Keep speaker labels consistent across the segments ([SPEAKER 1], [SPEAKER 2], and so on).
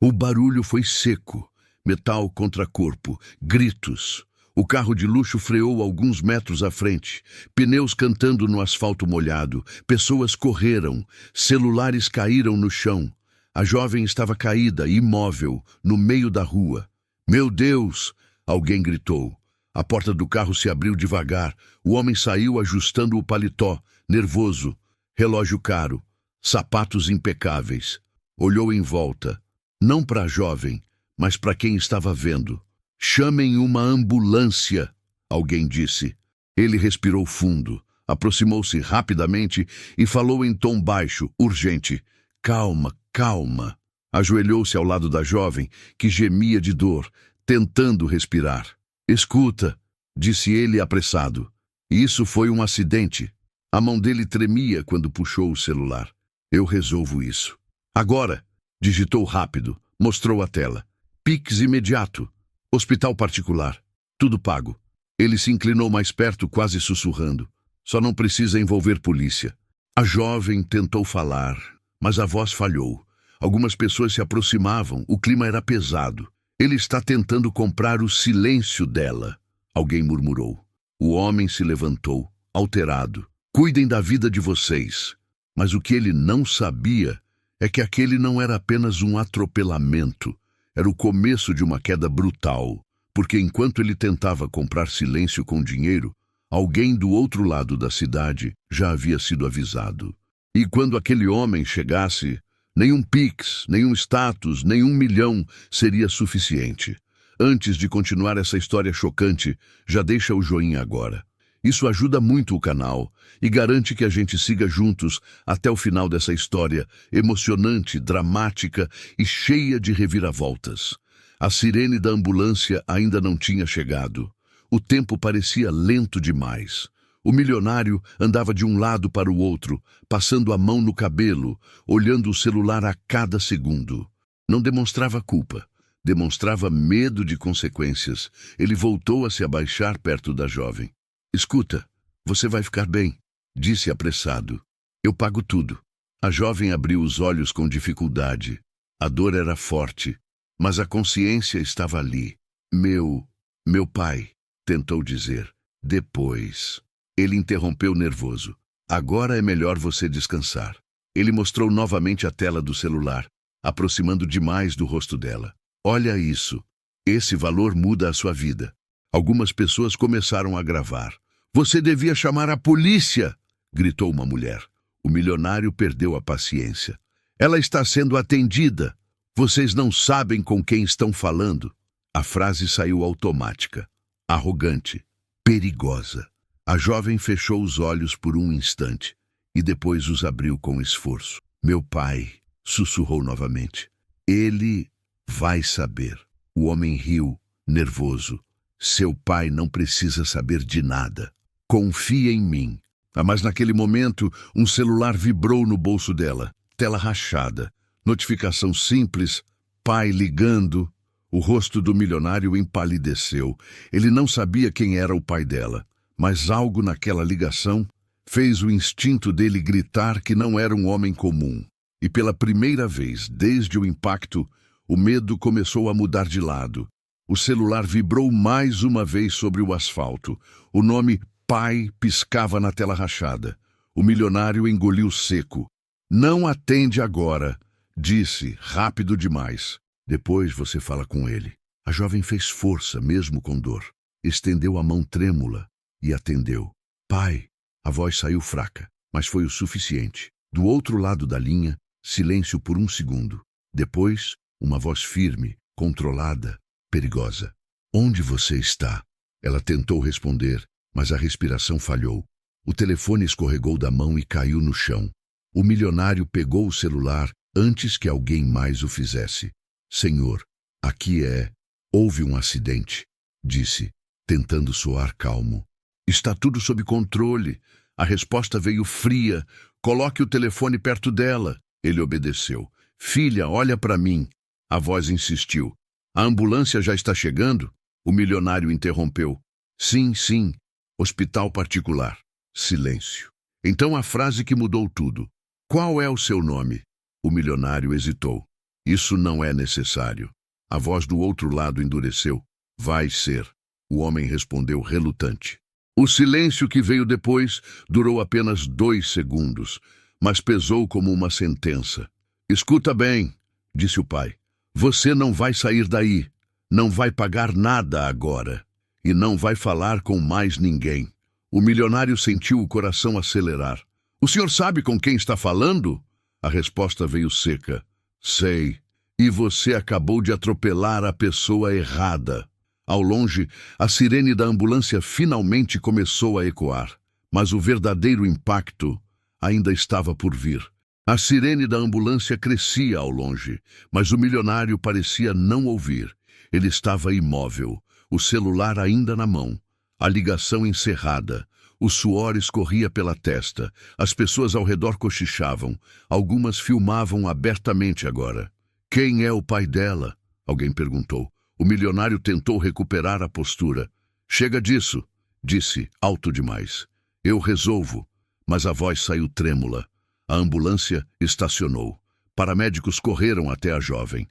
[SPEAKER 1] O barulho foi seco, metal contra corpo, gritos. O carro de luxo freou alguns metros à frente, pneus cantando no asfalto molhado, pessoas correram, celulares caíram no chão. A jovem estava caída, imóvel, no meio da rua. "Meu Deus!" alguém gritou. A porta do carro se abriu devagar. O homem saiu ajustando o paletó, nervoso. Relógio caro, sapatos impecáveis. Olhou em volta, não para a jovem, mas para quem estava vendo. "Chamem uma ambulância", alguém disse. Ele respirou fundo, aproximou-se rapidamente e falou em tom baixo, urgente. "Calma, calma." Ajoelhou-se ao lado da jovem, que gemia de dor, tentando respirar. "Escuta", disse ele apressado. "Isso foi um acidente." A mão dele tremia quando puxou o celular. "Eu resolvo isso." "Agora", digitou rápido, mostrou a tela. "Pix imediato. Hospital particular. Tudo pago." Ele se inclinou mais perto, quase sussurrando. "Só não precisa envolver polícia." A jovem tentou falar, mas a voz falhou. Algumas pessoas se aproximavam, o clima era pesado. "Ele está tentando comprar o silêncio dela", alguém murmurou. O homem se levantou, alterado. "Cuidem da vida de vocês." Mas o que ele não sabia é que aquele não era apenas um atropelamento. Era o começo de uma queda brutal, porque enquanto ele tentava comprar silêncio com dinheiro, alguém do outro lado da cidade já havia sido avisado. E quando aquele homem chegasse, nenhum Pix, nenhum status, nenhum milhão seria suficiente. Antes de continuar essa história chocante, já deixa o joinha agora. Isso ajuda muito o canal e garante que a gente siga juntos até o final dessa história emocionante, dramática e cheia de reviravoltas. A sirene da ambulância ainda não tinha chegado. O tempo parecia lento demais. O milionário andava de um lado para o outro, passando a mão no cabelo, olhando o celular a cada segundo. Não demonstrava culpa, demonstrava medo de consequências. Ele voltou a se abaixar perto da jovem. "Escuta, você vai ficar bem", disse apressado. "Eu pago tudo." A jovem abriu os olhos com dificuldade. A dor era forte, mas a consciência estava ali. Meu pai", tentou dizer. "Depois." Ele interrompeu nervoso. "Agora é melhor você descansar." Ele mostrou novamente a tela do celular, aproximando demais do rosto dela. "Olha isso. Esse valor muda a sua vida." Algumas pessoas começaram a gravar. "Você devia chamar a polícia!" gritou uma mulher. O milionário perdeu a paciência. "Ela está sendo atendida. Vocês não sabem com quem estão falando." A frase saiu automática, arrogante, perigosa. A jovem fechou os olhos por um instante e depois os abriu com esforço. "Meu pai", sussurrou novamente. "Ele vai saber." O homem riu, nervoso. "Seu pai não precisa saber de nada. Confia em mim." Mas naquele momento, um celular vibrou no bolso dela. Tela rachada. Notificação simples. Pai ligando. O rosto do milionário empalideceu. Ele não sabia quem era o pai dela, mas algo naquela ligação fez o instinto dele gritar que não era um homem comum. E pela primeira vez, desde o impacto, o medo começou a mudar de lado. O celular vibrou mais uma vez sobre o asfalto. O nome "pai" piscava na tela rachada. O milionário engoliu seco. "Não atende agora", disse, rápido demais. "Depois você fala com ele." A jovem fez força, mesmo com dor. Estendeu a mão trêmula e atendeu. "Pai." A voz saiu fraca, mas foi o suficiente. Do outro lado da linha, silêncio por um segundo. Depois, uma voz firme, controlada, perigosa. "Onde você está?" Ela tentou responder, mas a respiração falhou. O telefone escorregou da mão e caiu no chão. O milionário pegou o celular antes que alguém mais o fizesse. "Senhor, aqui é... Houve um acidente", disse, tentando soar calmo. "Está tudo sob controle." A resposta veio fria. "Coloque o telefone perto dela." Ele obedeceu. "Filha, olha para mim." A voz insistiu. "A ambulância já está chegando?" O milionário interrompeu. "Sim, sim. Hospital particular." Silêncio. Então a frase que mudou tudo. "Qual é o seu nome?" O milionário hesitou. Isso não é necessário. A voz do outro lado endureceu. Vai ser. O homem respondeu relutante. O silêncio que veio depois durou apenas 2 segundos, mas pesou como uma sentença. Escuta bem, disse o pai. Você não vai sair daí. Não vai pagar nada agora. E não vai falar com mais ninguém. O milionário sentiu o coração acelerar. O senhor sabe com quem está falando? A resposta veio seca. Sei. E você acabou de atropelar a pessoa errada. Ao longe, a sirene da ambulância finalmente começou a ecoar. Mas o verdadeiro impacto ainda estava por vir. A sirene da ambulância crescia ao longe, mas o milionário parecia não ouvir. Ele estava imóvel, o celular ainda na mão, a ligação encerrada. O suor escorria pela testa, as pessoas ao redor cochichavam, algumas filmavam abertamente agora. Quem é o pai dela? Alguém perguntou. O milionário tentou recuperar a postura. Chega disso, disse, alto demais. Eu resolvo, mas a voz saiu trêmula. A ambulância estacionou. Paramédicos correram até a jovem.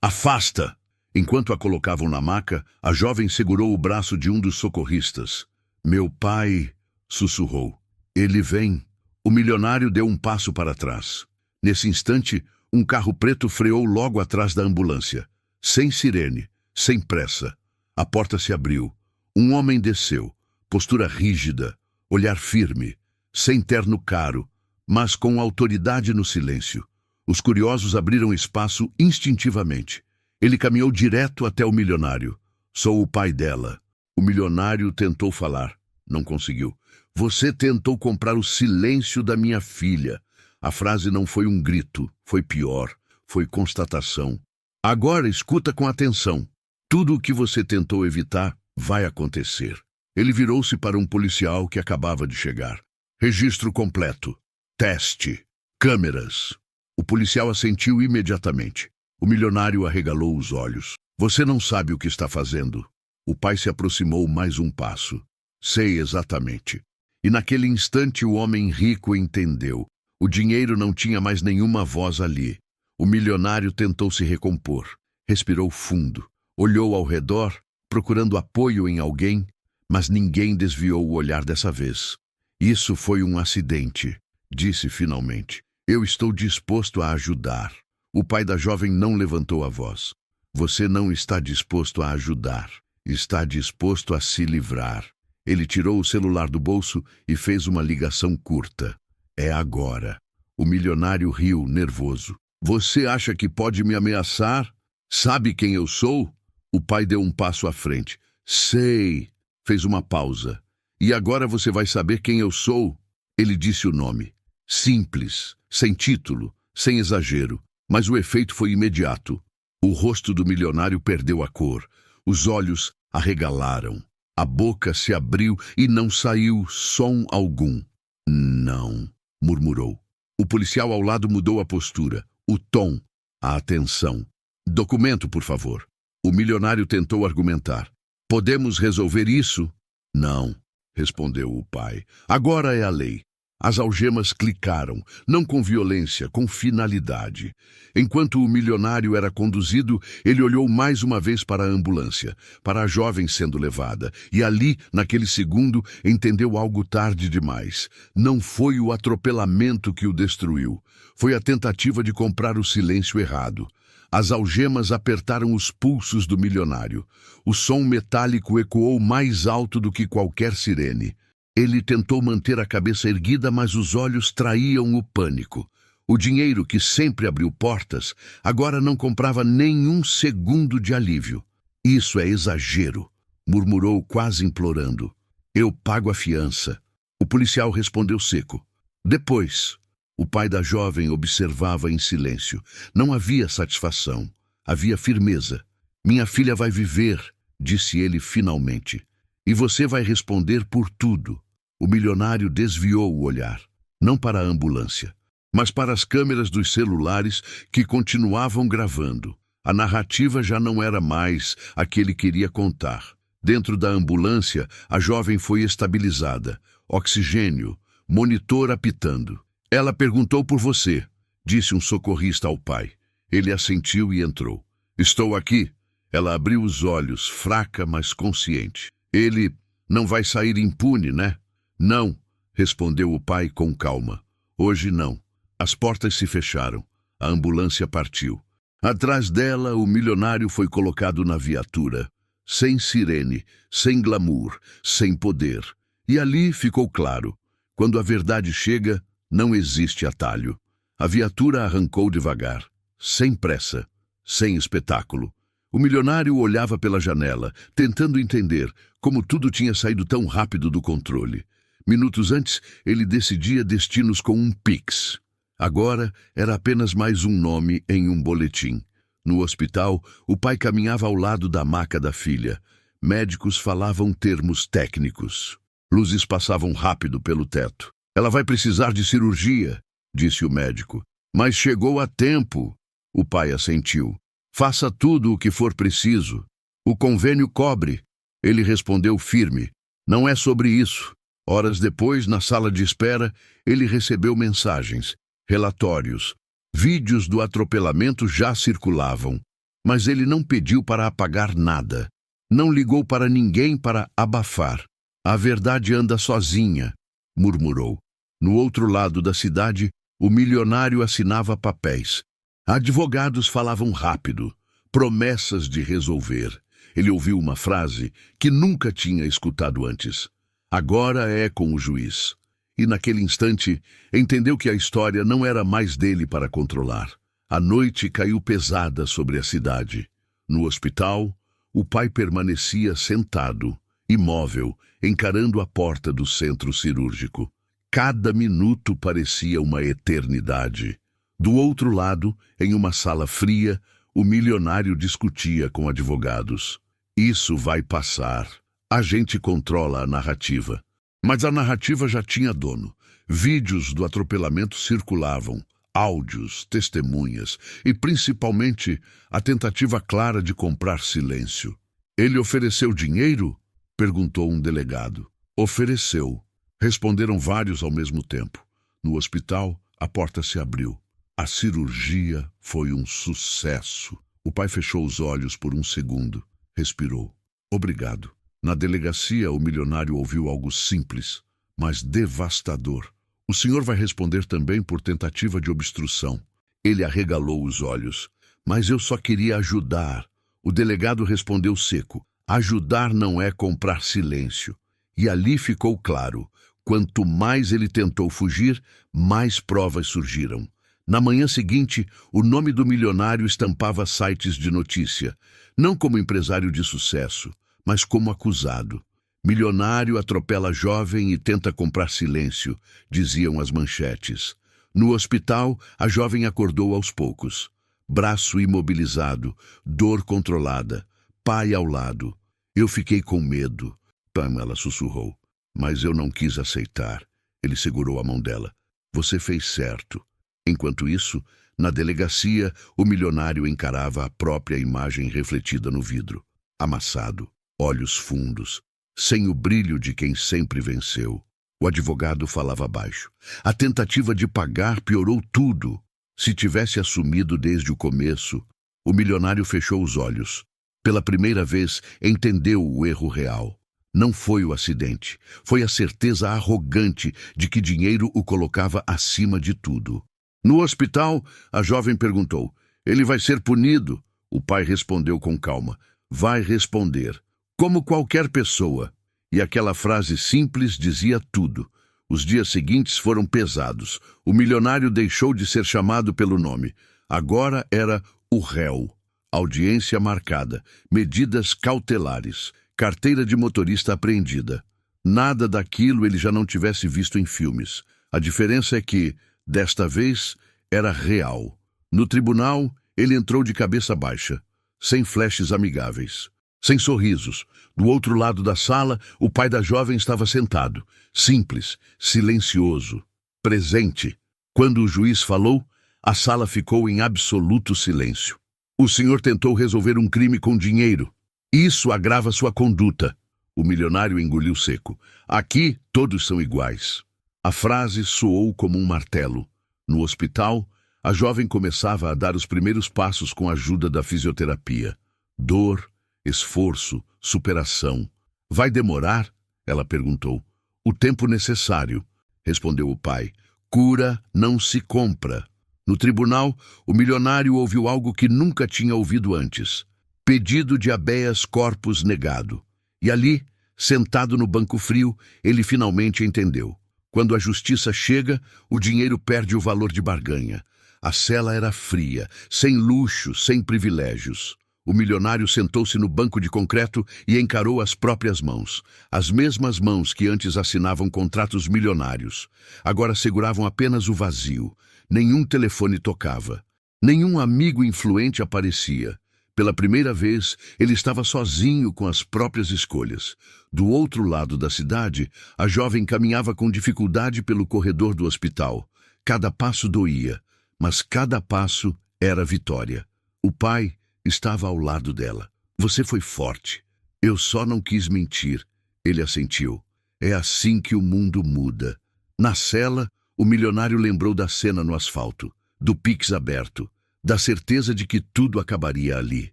[SPEAKER 1] Afasta! Enquanto a colocavam na maca, a jovem segurou o braço de um dos socorristas. Meu pai, sussurrou. Ele vem. O milionário deu um passo para trás. Nesse instante, um carro preto freou logo atrás da ambulância. Sem sirene, sem pressa. A porta se abriu. Um homem desceu, postura rígida, olhar firme, sem terno caro, mas com autoridade no silêncio. Os curiosos abriram espaço instintivamente. Ele caminhou direto até o milionário. Sou o pai dela. O milionário tentou falar. Não conseguiu. Você tentou comprar o silêncio da minha filha. A frase não foi um grito, foi pior, foi constatação. Agora escuta com atenção. Tudo o que você tentou evitar vai acontecer. Ele virou-se para um policial que acabava de chegar. Registro completo. Teste. Câmeras. O policial assentiu imediatamente. O milionário arregalou os olhos. Você não sabe o que está fazendo. O pai se aproximou mais um passo. Sei exatamente. E naquele instante o homem rico entendeu. O dinheiro não tinha mais nenhuma voz ali. O milionário tentou se recompor. Respirou fundo. Olhou ao redor, procurando apoio em alguém, mas ninguém desviou o olhar dessa vez. Isso foi um acidente, disse finalmente. Eu estou disposto a ajudar. O pai da jovem não levantou a voz. Você não está disposto a ajudar. Está disposto a se livrar. Ele tirou o celular do bolso e fez uma ligação curta. É agora. O milionário riu, nervoso. Você acha que pode me ameaçar? Sabe quem eu sou? O pai deu um passo à frente. Sei. Fez uma pausa. E agora você vai saber quem eu sou? Ele disse o nome. Simples, sem título, sem exagero. Mas o efeito foi imediato. O rosto do milionário perdeu a cor. Os olhos arregalaram. A boca se abriu e não saiu som algum. Não, murmurou. O policial ao lado mudou a postura, o tom, a atenção. Documento, por favor. O milionário tentou argumentar. Podemos resolver isso? Não, respondeu o pai. Agora é a lei. As algemas clicaram, não com violência, com finalidade. Enquanto o milionário era conduzido, ele olhou mais uma vez para a ambulância, para a jovem sendo levada, e ali, naquele segundo, entendeu algo tarde demais. Não foi o atropelamento que o destruiu. Foi a tentativa de comprar o silêncio errado. As algemas apertaram os pulsos do milionário. O som metálico ecoou mais alto do que qualquer sirene. Ele tentou manter a cabeça erguida, mas os olhos traíam o pânico. O dinheiro, que sempre abriu portas, agora não comprava nenhum segundo de alívio. Isso é exagero, murmurou quase implorando. Eu pago a fiança. O policial respondeu seco. Depois, o pai da jovem observava em silêncio. Não havia satisfação, havia firmeza. Minha filha vai viver, disse ele finalmente. E você vai responder por tudo. O milionário desviou o olhar, não para a ambulância, mas para as câmeras dos celulares que continuavam gravando. A narrativa já não era mais a que ele queria contar. Dentro da ambulância, a jovem foi estabilizada. Oxigênio, monitor apitando. Ela perguntou por você, disse um socorrista ao pai. Ele assentiu e entrou. Estou aqui. Ela abriu os olhos, fraca, mas consciente. Ele não vai sair impune, né? Não, respondeu o pai com calma. Hoje não. As portas se fecharam. A ambulância partiu. Atrás dela, o milionário foi colocado na viatura. Sem sirene, sem glamour, sem poder. E ali ficou claro. Quando a verdade chega, não existe atalho. A viatura arrancou devagar, sem pressa, sem espetáculo. O milionário olhava pela janela, tentando entender como tudo tinha saído tão rápido do controle. Minutos antes, ele decidia destinos com um Pix. Agora, era apenas mais um nome em um boletim. No hospital, o pai caminhava ao lado da maca da filha. Médicos falavam termos técnicos. Luzes passavam rápido pelo teto. Ela vai precisar de cirurgia, disse o médico. Mas chegou a tempo. O pai assentiu. Faça tudo o que for preciso. O convênio cobre. Ele respondeu firme. Não é sobre isso. Horas depois, na sala de espera, ele recebeu mensagens, relatórios. Vídeos do atropelamento já circulavam. Mas ele não pediu para apagar nada. Não ligou para ninguém para abafar. A verdade anda sozinha, murmurou. No outro lado da cidade, o milionário assinava papéis. Advogados falavam rápido, promessas de resolver. Ele ouviu uma frase que nunca tinha escutado antes. Agora é com o juiz. E naquele instante, entendeu que a história não era mais dele para controlar. A noite caiu pesada sobre a cidade. No hospital, o pai permanecia sentado, imóvel, encarando a porta do centro cirúrgico. Cada minuto parecia uma eternidade. Do outro lado, em uma sala fria, o milionário discutia com advogados. Isso vai passar. A gente controla a narrativa. Mas a narrativa já tinha dono. Vídeos do atropelamento circulavam, áudios, testemunhas e, principalmente, a tentativa clara de comprar silêncio. Ele ofereceu dinheiro? Perguntou um delegado. Ofereceu. Responderam vários ao mesmo tempo. No hospital, a porta se abriu. A cirurgia foi um sucesso. O pai fechou os olhos por um segundo. Respirou. Obrigado. Na delegacia, o milionário ouviu algo simples, mas devastador. O senhor vai responder também por tentativa de obstrução. Ele arregalou os olhos. Mas eu só queria ajudar. O delegado respondeu seco. Ajudar não é comprar silêncio. E ali ficou claro. Quanto mais ele tentou fugir, mais provas surgiram. Na manhã seguinte, o nome do milionário estampava sites de notícia. Não como empresário de sucesso, mas como acusado. Milionário atropela jovem e tenta comprar silêncio, diziam as manchetes. No hospital, a jovem acordou aos poucos. Braço imobilizado, dor controlada, pai ao lado. Eu fiquei com medo, Pamela sussurrou. Mas eu não quis aceitar. Ele segurou a mão dela. Você fez certo. Enquanto isso, na delegacia, o milionário encarava a própria imagem refletida no vidro. Amassado, olhos fundos, sem o brilho de quem sempre venceu. O advogado falava baixo. A tentativa de pagar piorou tudo. Se tivesse assumido desde o começo, o milionário fechou os olhos. Pela primeira vez, entendeu o erro real. Não foi o acidente, foi a certeza arrogante de que dinheiro o colocava acima de tudo. No hospital, a jovem perguntou, ele vai ser punido? O pai respondeu com calma, vai responder, como qualquer pessoa. E aquela frase simples dizia tudo. Os dias seguintes foram pesados. O milionário deixou de ser chamado pelo nome. Agora era o réu. Audiência marcada, medidas cautelares, carteira de motorista apreendida. Nada daquilo ele já não tivesse visto em filmes. A diferença é que, desta vez, era real. No tribunal, ele entrou de cabeça baixa, sem flashes amigáveis, sem sorrisos. Do outro lado da sala, o pai da jovem estava sentado, simples, silencioso, presente. Quando o juiz falou, a sala ficou em absoluto silêncio. O senhor tentou resolver um crime com dinheiro. Isso agrava sua conduta. O milionário engoliu seco. Aqui, todos são iguais. A frase soou como um martelo. No hospital, A jovem começava a dar os primeiros passos com a ajuda da fisioterapia. Dor, esforço, superação. Vai demorar? Ela perguntou. O tempo necessário, respondeu o pai. Cura não se compra. No tribunal, o milionário ouviu algo que nunca tinha ouvido antes. Pedido de habeas corpus negado. E ali, sentado no banco frio, ele finalmente entendeu. Quando a justiça chega, o dinheiro perde o valor de barganha. A cela era fria, sem luxo, sem privilégios. O milionário sentou-se no banco de concreto e encarou as próprias mãos. As mesmas mãos que antes assinavam contratos milionários. Agora seguravam apenas o vazio. Nenhum telefone tocava. Nenhum amigo influente aparecia. Pela primeira vez, ele estava sozinho com as próprias escolhas. Do outro lado da cidade, a jovem caminhava com dificuldade pelo corredor do hospital. Cada passo doía, mas cada passo era vitória. O pai estava ao lado dela. Você foi forte. Eu só não quis mentir. Ele assentiu. É assim que o mundo muda. Na cela, o milionário lembrou da cena no asfalto, do Pix aberto, da certeza de que tudo acabaria ali.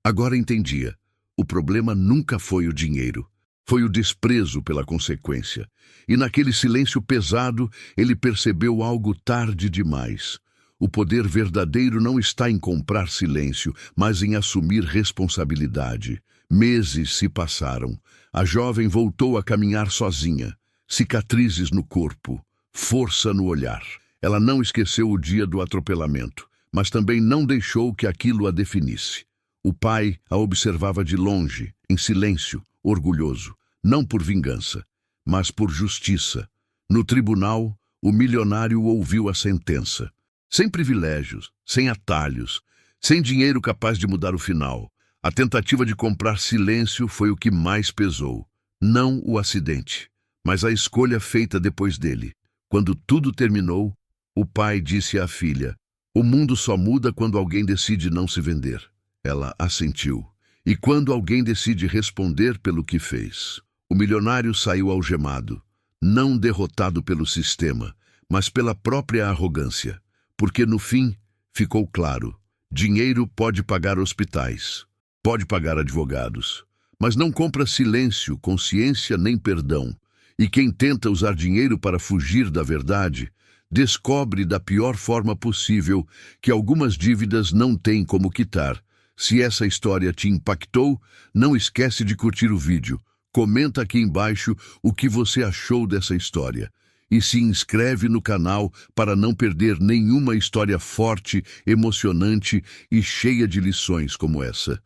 [SPEAKER 1] Agora entendia. O problema nunca foi o dinheiro. Foi o desprezo pela consequência. E naquele silêncio pesado, ele percebeu algo tarde demais. O poder verdadeiro não está em comprar silêncio, mas em assumir responsabilidade. Meses se passaram. A jovem voltou a caminhar sozinha. Cicatrizes no corpo, força no olhar. Ela não esqueceu o dia do atropelamento, mas também não deixou que aquilo a definisse. O pai a observava de longe, em silêncio, orgulhoso, não por vingança, mas por justiça. No tribunal, o milionário ouviu a sentença. Sem privilégios, sem atalhos, sem dinheiro capaz de mudar o final. A tentativa de comprar silêncio foi o que mais pesou. Não o acidente, mas a escolha feita depois dele. Quando tudo terminou, o pai disse à filha: "O mundo só muda quando alguém decide não se vender." Ela assentiu. E quando alguém decide responder pelo que fez. O milionário saiu algemado, não derrotado pelo sistema, mas pela própria arrogância. Porque no fim, ficou claro, dinheiro pode pagar hospitais, pode pagar advogados, mas não compra silêncio, consciência nem perdão. E quem tenta usar dinheiro para fugir da verdade, descobre da pior forma possível que algumas dívidas não têm como quitar. Se essa história te impactou, não esquece de curtir o vídeo. Comenta aqui embaixo o que você achou dessa história. E se inscreve no canal para não perder nenhuma história forte, emocionante e cheia de lições como essa.